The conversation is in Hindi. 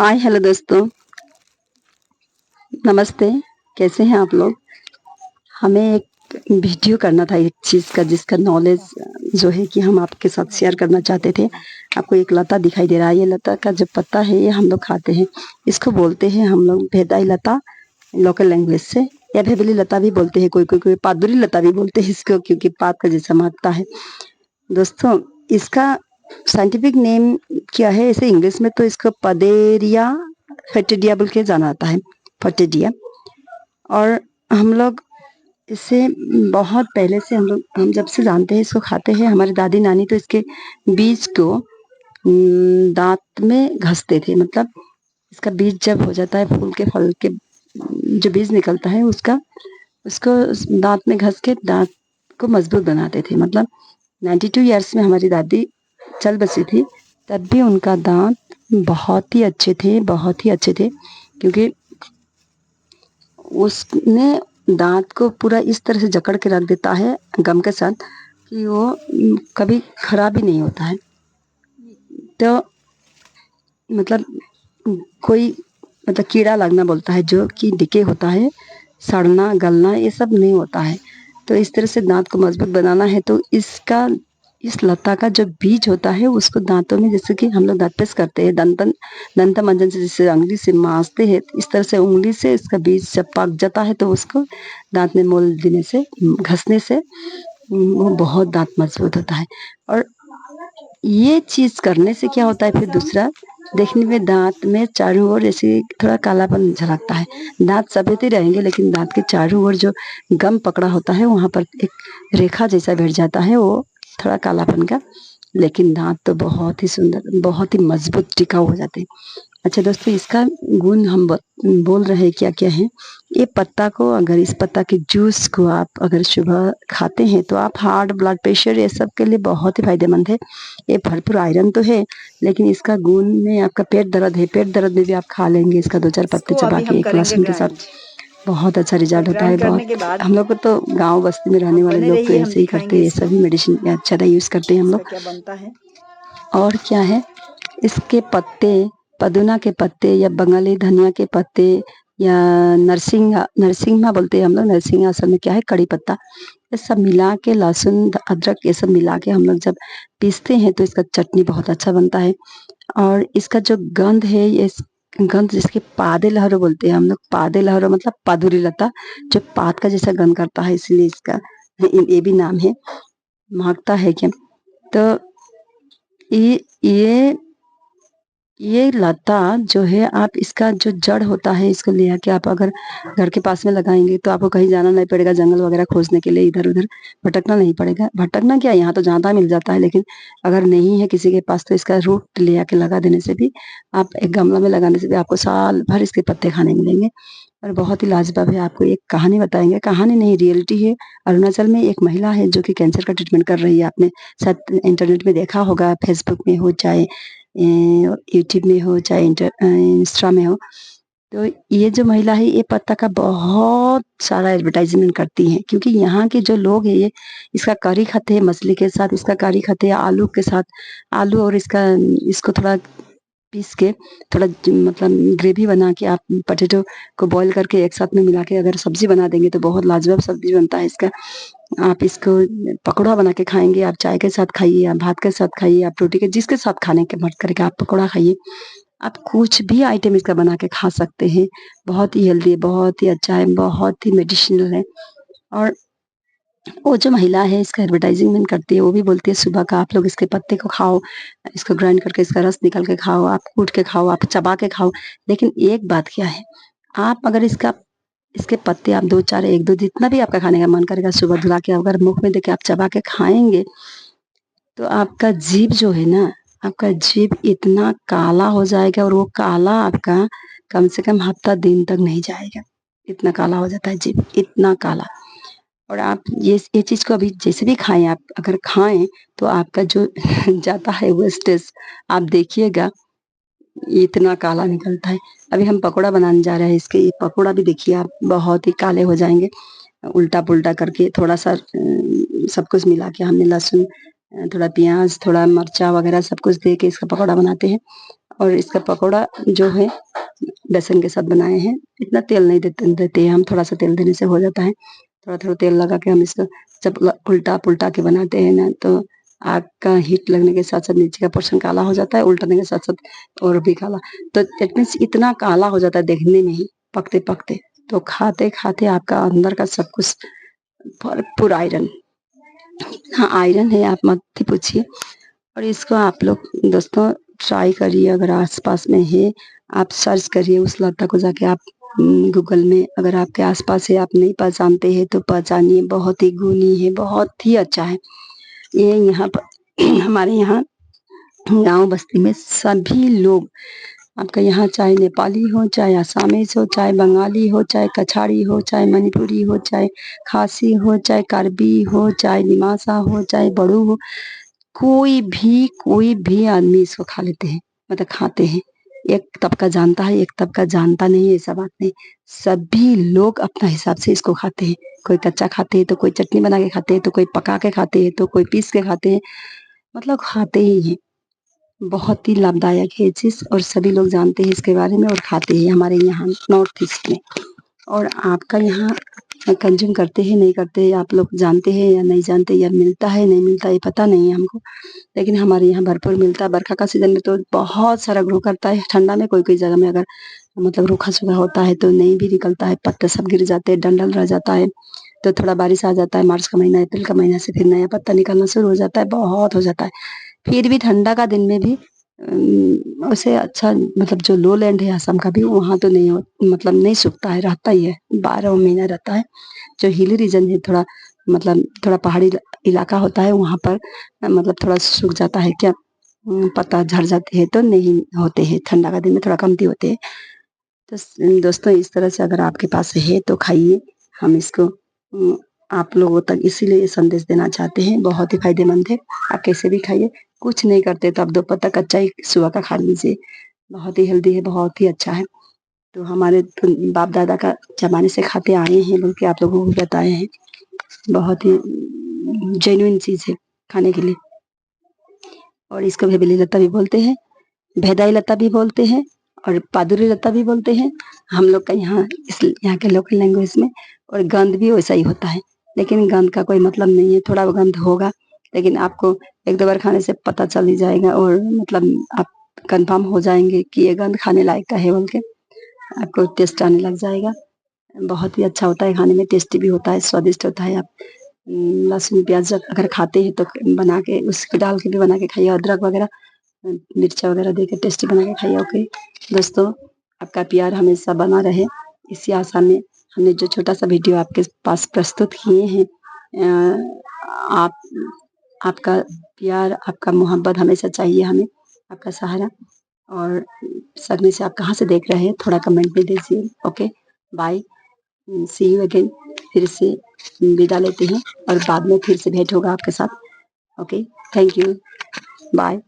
हाय हेलो दोस्तों, नमस्ते। कैसे हैं आप लोग? हमें एक वीडियो करना था एक चीज़ का जिसका नॉलेज जो है कि हम आपके साथ शेयर करना चाहते थे। आपको एक लता दिखाई दे रहा है, ये लता का जो पत्ता है ये हम लोग खाते हैं। इसको बोलते हैं हम लोग भेदाई लता लोकल लैंग्वेज से, या भेबली लता भी बोलते हैं, कोई पादुरी लता भी बोलते हैं इसको, क्योंकि पात का जैसा महकता है। दोस्तों, इसका साइंटिफिक नेम क्या है? ऐसे इंग्लिश में तो इसको पदेरिया फेटिडिया बोल के जाना जाता है, फटेडिया। और हम लोग इसे बहुत पहले से हम जब से जानते हैं, इसको खाते हैं। हमारी दादी नानी तो इसके बीज को दांत में घसते थे। मतलब इसका बीज जब हो जाता है, फूल के फल के जो बीज निकलता है उसका उसको दांत में घस के दांत को मजबूत बनाते थे। मतलब 92 ईयर्स में हमारी दादी चल बसी थी, तब भी उनका दांत बहुत ही अच्छे थे, बहुत ही अच्छे थे, क्योंकि उसने दांत को पूरा इस तरह से जकड़ के रख देता है गम के साथ कि वो कभी खराब ही नहीं होता है। तो मतलब कोई मतलब कीड़ा लगना बोलता है जो कि डिके होता है, सड़ना गलना ये सब नहीं होता है। तो इस तरह से दांत को मजबूत बनाना है तो इस लता का जो बीज होता है उसको दांतों में, जैसे कि हम लोग दांत पेस्ट करते हैं दंत मंजन से, जैसे उंगली से मांजते हैं, इस तरह से उंगली से इसका बीज जब पक जाता है तो उसको दांत में मोल देने से, घसने से वो बहुत दांत मजबूत होता है। और ये चीज करने से क्या होता है फिर दूसरा, देखने में दांत में चारों ओर जैसे थोड़ा कालापन झलकता है। दांत सफेद ही रहेंगे लेकिन दांत के चारों ओर जो गम पकड़ा होता है वहां पर एक रेखा जैसा बैठ जाता है, वो थोड़ा कालापन का। लेकिन दांत तो बहुत ही सुंदर, बहुत ही मजबूत टिकाऊ हो जाते हैं। अच्छा दोस्तों, इसका गुण हम बोल रहे हैं क्या क्या है। ये पत्ता को, अगर इस पत्ता के जूस को आप अगर सुबह खाते हैं तो आप हार्ट, ब्लड प्रेशर ये सब के लिए बहुत ही फायदेमंद है। ये भरपूर आयरन तो है, लेकिन इसका गुण में आपका पेट दर्द है, पेट दर्द में भी आप खा लेंगे इसका 2-4 पत्ते इसको चबा अभी के हम एक करेंगे लहसुन के साथ, ग्राइंड। बहुत अच्छा रिजल्ट होता है। ग्राइंड करने के बहुत बाद हम लोग को तो गांव बस्ती में रहने वाले बने लोग तो रहिए, हम ऐसे ही करते दिखाएंगे हैं, ये इसको सभी मेडिसिन अच्छा यूज करते हैं हम इसका लोग। क्या बनता है। और क्या है, इसके पत्ते, पदुना के पत्ते या बंगाली धनिया के पत्ते या नरसिंगा, नरसिंगा बोलते हैं हम लोग, नरसिंगा असल में क्या है, कड़ी पत्ता, ये सब मिला के, लहसुन अदरक ये सब मिला के हम लोग जब पीसते हैं तो इसका चटनी बहुत अच्छा बनता है। और इसका जो गंध है, ये गंध जिसके पादे लहरो बोलते हैं हम लोग, पादे लहरो मतलब पादुरी लता, जो पात का जैसा गंध करता है, इसलिए इसका ये भी नाम है, महकता है क्या। तो ये ये ये लता जो है, आप इसका जो जड़ होता है इसको ले आके आप अगर घर के पास में लगाएंगे तो आपको कहीं जाना नहीं पड़ेगा, जंगल वगैरह खोजने के लिए इधर उधर भटकना नहीं पड़ेगा। भटकना क्या, यहाँ तो जहाँ तहाँ मिल जाता है, लेकिन अगर नहीं है किसी के पास तो इसका रूट ले आके लगा देने से भी, आप एक गमला में लगाने से भी आपको साल भर इसके पत्ते खाने मिलेंगे। और बहुत ही लाजवाब है। आपको एक कहानी बताएंगे, कहानी नहीं रियलिटी है। अरुणाचल में एक महिला है जो कि कैंसर का ट्रीटमेंट कर रही है। आपने शायद इंटरनेट में देखा होगा, फेसबुक में हो चाहे यूट्यूब में हो चाहे इंस्टा में हो। तो ये जो महिला है ये पत्ता का बहुत सारा एडवर्टाइजमेंट करती है, क्योंकि यहाँ के जो लोग हैं ये इसका करी खाते हैं मछली के साथ, इसका करी खाते हैं आलू के साथ, आलू और इसको थोड़ा पीस के, थोड़ा मतलब ग्रेवी बना के, आप पोटैटो को बॉईल करके एक साथ में मिला के अगर सब्जी बना देंगे तो बहुत लाजवाब सब्जी बनता है इसका। आप इसको पकौड़ा बना के खाएंगे, आप चाय के साथ खाइए, आप भात के साथ खाइए, आप रोटी के जिसके साथ खाने के मन करके आप पकौड़ा खाइए। आप कुछ भी आइटम इसका बना के खा सकते हैं। बहुत ही हेल्दी है, बहुत ही अच्छा है, बहुत ही मेडिसिनल है। और वो जो महिला है इसका एडवर्टाइजमेंट करती है, वो भी बोलती है सुबह का आप लोग इसके पत्ते को खाओ, इसको ग्राइंड करके इसका रस निकाल के खाओ, आप कूट के खाओ, आप चबा के खाओ। लेकिन एक बात क्या है, आप अगर इसके पत्ते आप 2-4, 1-2 जितना भी आपका खाने का मन करेगा सुबह धुला के अगर मुख में देके आप चबा के खाएंगे तो आपका जीभ जो है ना, आपका जीभ इतना काला हो जाएगा, और वो काला आपका कम से कम हफ्ता दिन तक नहीं जाएगा, इतना काला हो जाता है जीभ, इतना काला। और आप ये चीज को अभी जैसे भी खाएं, आप अगर खाएं तो आपका जो जाता है वेस्टेज, आप देखिएगा इतना काला निकलता है। अभी हम पकोड़ा बनाने जा रहे हैं इसके, ये पकोड़ा भी देखिए आप बहुत ही काले हो जाएंगे। उल्टा पुल्टा करके थोड़ा सा सब कुछ मिला के हमने लहसुन, थोड़ा प्याज, थोड़ा मिर्चा वगैरह सब कुछ दे के इसका पकौड़ा बनाते हैं। और इसका पकौड़ा जो है बेसन के साथ बनाए हैं। इतना तेल नहीं देते हैं हम, थोड़ा सा तेल देने से हो जाता है। थोड़ा थोड़ा तेल लगा के हम इसको जब उल्टा पुल्टा के बनाते हैं ना, तो आग का हीट लगने के साथ साथ नीचे का पोर्शन काला हो जाता है, उल्टने के साथ साथ और भी काला। तो दैट मीन्स इतना काला हो जाता है देखने में ही पकते पकते, तो खाते खाते आपका अंदर का सब कुछ भरपूर आयरन, हाँ आयरन है, आप मत ही पूछिए। और इसको आप लोग दोस्तों ट्राई करिए, अगर आसपास में है आप सर्च करिए उस लता को जाके आप गूगल में। अगर आपके आसपास है, आप नहीं पहचानते हैं तो पहचानिए, बहुत ही गुणी है, बहुत ही अच्छा है ये। यहाँ पर हमारे यहाँ गांव बस्ती में सभी लोग, आपका यहाँ चाहे नेपाली हो, चाहे आसामीज हो, चाहे बंगाली हो, चाहे कछाड़ी हो, चाहे मणिपुरी हो, चाहे खासी हो, चाहे कार्बी हो, चाहे निमासा हो, चाहे बड़ू हो, कोई भी आदमी इसको खा लेते हैं, मतलब खाते हैं। एक तबका जानता है, एक तबका जानता नहीं है, ऐसा बात नहीं। सभी लोग अपना हिसाब से इसको खाते हैं। कोई कच्चा खाते हैं, तो कोई चटनी बना के खाते हैं, तो कोई पका के खाते हैं, तो कोई पीस के खाते हैं, मतलब खाते ही हैं। बहुत ही लाभदायक है ये चीज़, और सभी लोग जानते हैं इसके बारे में और खाते हैं हमारे यहाँ नॉर्थ ईस्ट में। और आपका यहाँ कंज्यूम करते हैं नहीं करते हैं, आप लोग जानते हैं या नहीं जानते, या मिलता है नहीं मिलता ये पता नहीं है हमको, लेकिन हमारे यहाँ भरपूर मिलता है। बरखा का सीजन में तो बहुत सारा ग्रो करता है। ठंडा में कोई कोई जगह में अगर मतलब रूखा सूखा होता है तो नहीं भी निकलता है, पत्ते सब गिर जाते हैं, डंडल रह जाता है। तो थोड़ा बारिश आ जाता है मार्च का महीना, अप्रैल का महीना से फिर नया पत्ता निकलना शुरू हो जाता है, बहुत हो जाता है। फिर भी ठंडा का दिन में भी वैसे अच्छा, मतलब जो लो लैंड है असम का भी, वहाँ तो नहीं मतलब नहीं सूखता है, रहता ही है, 12 महीना रहता है। जो हिली रीजन है, थोड़ा मतलब थोड़ा पहाड़ी इलाका होता है, वहाँ पर मतलब थोड़ा सूख जाता है क्या, पत्ता झड़ जाते हैं, तो नहीं होते हैं, ठंडा का दिन में थोड़ा कमती होते हैं। तो दोस्तों इस तरह से अगर आपके पास है तो खाइए। हम इसको आप लोगों तक इसीलिए संदेश देना चाहते हैं, बहुत ही फायदेमंद है, आप कैसे भी खाइए। कुछ नहीं करते तो आप 2 पत्ता कच्चा ही सुबह का खा लीजिए, बहुत ही हेल्दी है, बहुत ही अच्छा है। तो हमारे तो बाप दादा का जमाने से खाते आए हैं, बल्कि आप लोगों को बताए हैं, बहुत ही जेन्युइन चीज है खाने के लिए। और इसको भेबेली लता भी बोलते हैं, भेदाई लता भी बोलते हैं, और पादुरी लता भी बोलते हैं हम लोग का यहाँ, इस यहाँ के लोकल लैंग्वेज में। और गंध भी वैसा ही होता है, लेकिन गंध का कोई मतलब नहीं है, थोड़ा गंध होगा, लेकिन आपको 1-2 बार खाने से पता चल ही जाएगा, और मतलब आप कंफर्म हो जाएंगे कि ये गंध खाने लायक का है बोल के, आपको टेस्ट आने लग जाएगा। बहुत ही अच्छा होता है खाने में, टेस्टी भी होता है, स्वादिष्ट होता है। आप लहसुन प्याज अगर खाते हैं तो बना के उसके डाल के भी बना के खाइए, अदरक वगैरह मिर्चा वगैरह देकर टेस्टी बना के खाइए। ओके दोस्तों, आपका प्यार हमेशा बना रहे, इसी आशा में हमने जो छोटा सा वीडियो आपके पास प्रस्तुत किए हैं। आप आपका प्यार, आपका मोहब्बत हमेशा चाहिए हमें, आपका सहारा। और सदमे से आप कहाँ से देख रहे हैं थोड़ा कमेंट में दीजिए। Okay bye, see you again. फिर से विदा लेते हैं और बाद में फिर से भेंट होगा आपके साथ। Okay, thank you, bye.